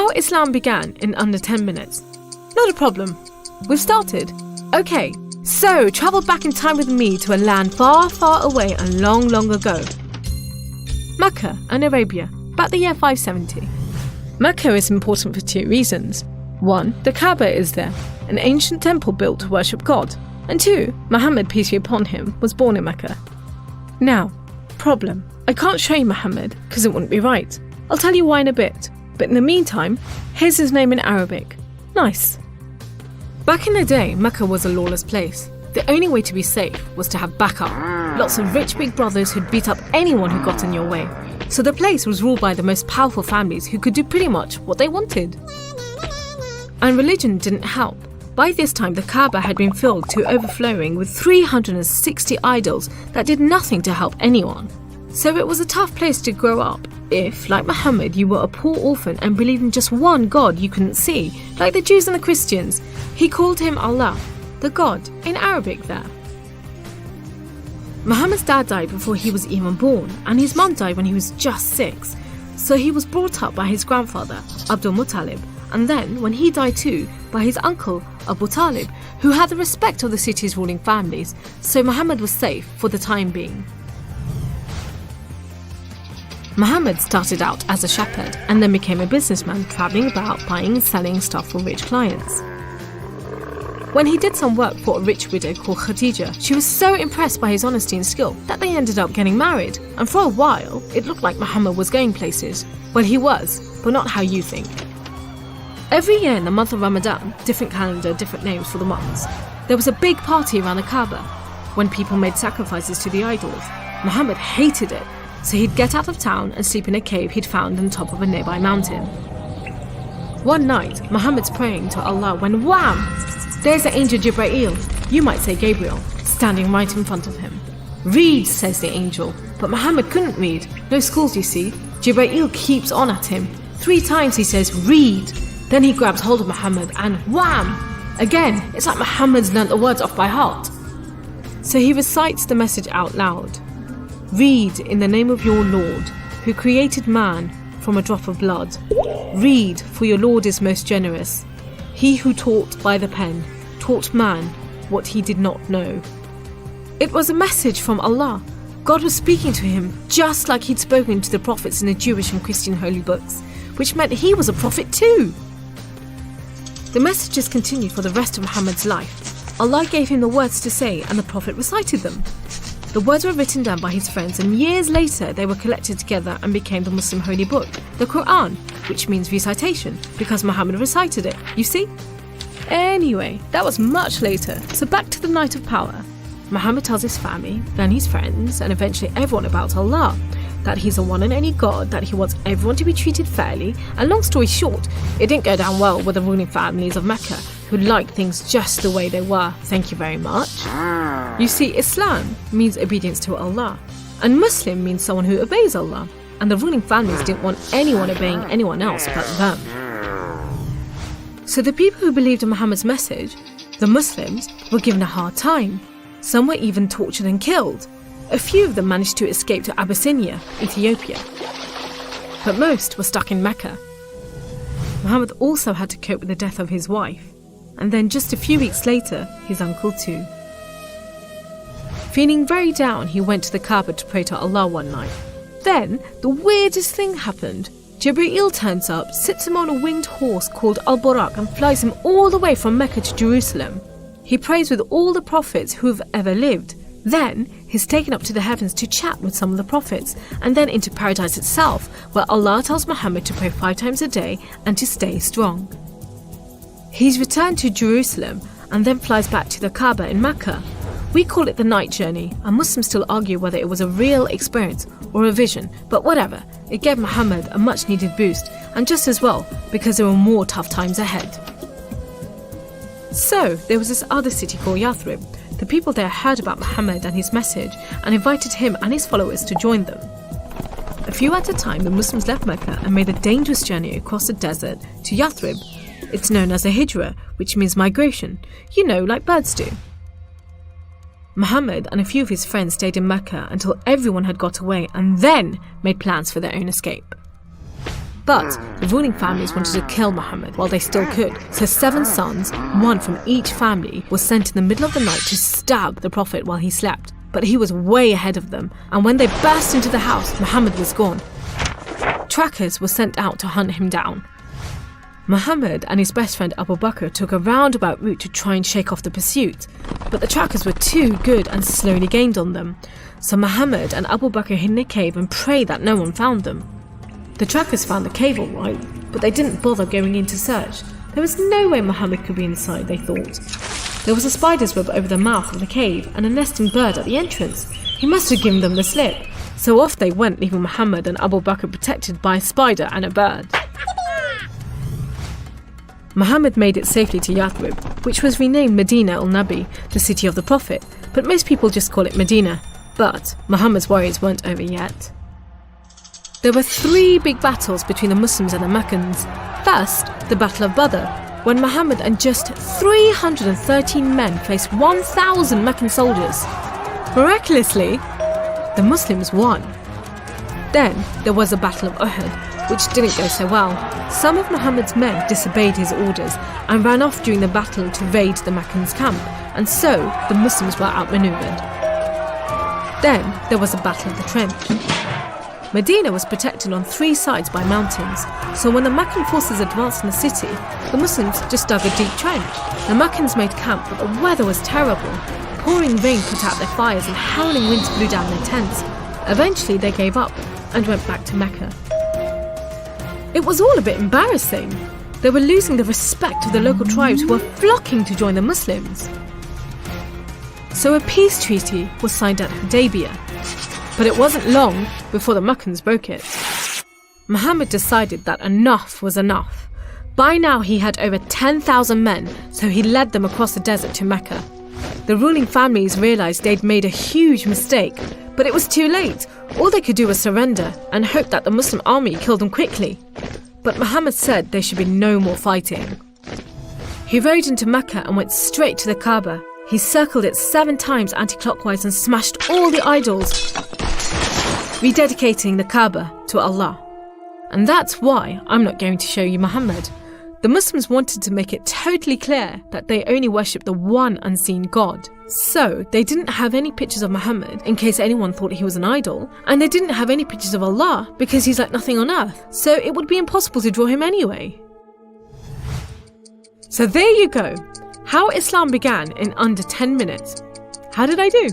How Islam began in under 10 minutes. Not a problem. We've started. Okay, so travel back in time with me to a land far, far away and long, long ago. Mecca and Arabia, about the year 570. Mecca is important for 2 reasons. 1, the Kaaba is there, an ancient temple built to worship God. And 2, Muhammad, peace be upon him, was born in Mecca. Now, problem. I can't show you Muhammad because it wouldn't be right. I'll tell you why in a bit. But in the meantime, here's his name in Arabic. Nice. Back in the day, Mecca was a lawless place. The only way to be safe was to have backup. Lots of rich big brothers who'd beat up anyone who got in your way. So the place was ruled by the most powerful families who could do pretty much what they wanted. And religion didn't help. By this time, the Kaaba had been filled to overflowing with 360 idols that did nothing to help anyone. So it was a tough place to grow up if, like Muhammad, you were a poor orphan and believed in just one God you couldn't see, like the Jews and the Christians. He called him Allah, the God, in Arabic there. Muhammad's dad died before he was even born, and his mum died when he was just 6. So he was brought up by his grandfather, Abdul Muttalib, and then, when he died too, by his uncle, Abu Talib, who had the respect of the city's ruling families, so Muhammad was safe for the time being. Muhammad started out as a shepherd and then became a businessman travelling about buying and selling stuff for rich clients. When he did some work for a rich widow called Khadija, she was so impressed by his honesty and skill that they ended up getting married, and for a while it looked like Muhammad was going places. Well, he was, but not how you think. Every year in the month of Ramadan, different calendar, different names for the months, there was a big party around the Kaaba when people made sacrifices to the idols. Muhammad hated it, so he'd get out of town and sleep in a cave he'd found on top of a nearby mountain. One night, Muhammad's praying to Allah when wham! There's the angel Jibreel, you might say Gabriel, standing right in front of him. Read, says the angel, but Muhammad couldn't read. No schools, you see. Jibreel keeps on at him. 3 times he says, read. Then he grabs hold of Muhammad and wham! Again, it's like Muhammad's learnt the words off by heart. So he recites the message out loud. Read in the name of your Lord, who created man from a drop of blood. Read, for your Lord is most generous. He who taught by the pen, taught man what he did not know. It was a message from Allah. God was speaking to him just like he'd spoken to the prophets in the Jewish and Christian holy books, which meant he was a prophet too. The messages continued for the rest of Muhammad's life. Allah gave him the words to say and the prophet recited them. The words were written down by his friends, and years later they were collected together and became the Muslim holy book, the Quran, which means recitation, because Muhammad recited it, you see? Anyway, that was much later, so back to the night of power. Muhammad tells his family, then his friends, and eventually everyone about Allah, that he's the one and only God, that he wants everyone to be treated fairly, and long story short, it didn't go down well with the ruling families of Mecca, who liked things just the way they were, thank you very much. You see, Islam means obedience to Allah, and Muslim means someone who obeys Allah, and the ruling families didn't want anyone obeying anyone else but them. So the people who believed in Muhammad's message, the Muslims, were given a hard time. Some were even tortured and killed. A few of them managed to escape to Abyssinia, Ethiopia. But most were stuck in Mecca. Muhammad also had to cope with the death of his wife, and then just a few weeks later, his uncle too. Feeling very down, he went to the Kaaba to pray to Allah one night. Then, the weirdest thing happened. Jibreel turns up, sits him on a winged horse called Al-Buraq and flies him all the way from Mecca to Jerusalem. He prays with all the prophets who have ever lived. Then, he's taken up to the heavens to chat with some of the prophets, and then into paradise itself, where Allah tells Muhammad to pray 5 times a day and to stay strong. He's returned to Jerusalem and then flies back to the Kaaba in Mecca. We call it the night journey, and Muslims still argue whether it was a real experience or a vision, but whatever, it gave Muhammad a much needed boost, and just as well, because there were more tough times ahead. So, there was this other city called Yathrib. The people there heard about Muhammad and his message and invited him and his followers to join them. A few at a time, the Muslims left Mecca and made a dangerous journey across the desert to Yathrib. It's known as a hijra, which means migration, like birds do. Muhammad and a few of his friends stayed in Mecca until everyone had got away and then made plans for their own escape. But the ruling families wanted to kill Muhammad while they still could, so 7 sons, one from each family, were sent in the middle of the night to stab the Prophet while he slept. But he was way ahead of them, and when they burst into the house, Muhammad was gone. Trackers were sent out to hunt him down. Muhammad and his best friend Abu Bakr took a roundabout route to try and shake off the pursuit, but the trackers were too good and slowly gained on them. So Muhammad and Abu Bakr hid in a cave and prayed that no one found them. The trackers found the cave all right, but they didn't bother going in to search. There was no way Muhammad could be inside, they thought. There was a spider's web over the mouth of the cave and a nesting bird at the entrance. He must have given them the slip. So off they went, leaving Muhammad and Abu Bakr protected by a spider and a bird. Muhammad made it safely to Yathrib, which was renamed Medina al-Nabi, the city of the Prophet, but most people just call it Medina. But Muhammad's worries weren't over yet. There were 3 big battles between the Muslims and the Meccans. First, the Battle of Badr, when Muhammad and just 313 men faced 1,000 Meccan soldiers. Miraculously, the Muslims won. Then there was the Battle of Uhud, which didn't go so well. Some of Muhammad's men disobeyed his orders and ran off during the battle to raid the Meccans' camp, and so the Muslims were outmaneuvered. Then there was the Battle of the Trench. Medina was protected on 3 sides by mountains, so when the Meccan forces advanced in the city, the Muslims just dug a deep trench. The Meccans made camp, but the weather was terrible. Pouring rain put out their fires and howling winds blew down their tents. Eventually they gave up and went back to Mecca. It was all a bit embarrassing. They were losing the respect of the local tribes who were flocking to join the Muslims. So a peace treaty was signed at Hudaybiyah. But it wasn't long before the Meccans broke it. Muhammad decided that enough was enough. By now he had over 10,000 men, so he led them across the desert to Mecca. The ruling families realised they'd made a huge mistake, but it was too late. All they could do was surrender and hope that the Muslim army killed them quickly. But Muhammad said there should be no more fighting. He rode into Mecca and went straight to the Kaaba. He circled it 7 times anti-clockwise and smashed all the idols, rededicating the Kaaba to Allah. And that's why I'm not going to show you Muhammad. The Muslims wanted to make it totally clear that they only worship the one unseen God. So they didn't have any pictures of Muhammad in case anyone thought he was an idol, and they didn't have any pictures of Allah because he's like nothing on earth, so it would be impossible to draw him anyway. So there you go. How Islam began in under 10 minutes. How did I do?